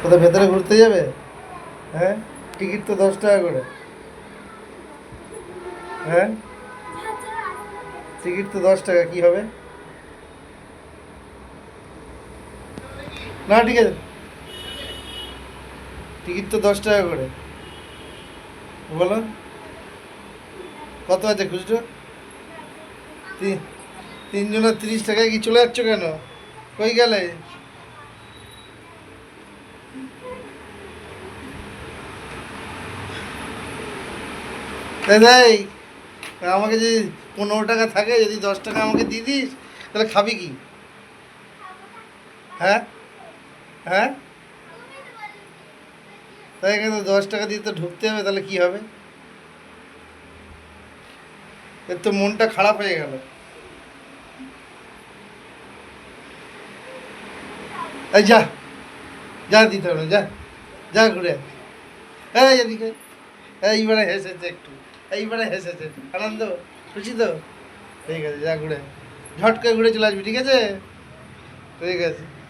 কোথাও ভেতরে ঘুরতে যাবে? হ্যাঁ, টিকিট তো 10 টাকা করে। হ্যাঁ, টিকিট তো 10 টাকা, কি হবে? না ঠিক আছে, টিকিট তো 10 টাকা করে। বলো কত আছে খুচরো? তি- তিনজনের 30 টাকায় কি চলে যাচ্ছ কেন? কই গেলে? এই, আমাকে যদি 15 টাকা থাকে, যদি 10 টাকা আমাকে দিয়ে দিস, তাহলে খাবি কি? হ্যাঁ, হ্যাঁ, তাই এখানে তো 10 টাকা দিয়ে তো ঢুকতে হবে, তাহলে কি হবে? এর তো মনটা খারাপ হয়ে গেল। এই যা, যা দিতে হবে না, যা, যা ঘুরে আয়। এই এদিকে, এইবারে হেসেছে একটু, এইবারে হেসেছে, আনন্দ, খুশি তো? ঠিক আছে, যা ঘুরে আয়। ঝট করে ঘুরে চলে আসবি, ঠিক আছে? ঠিক আছে।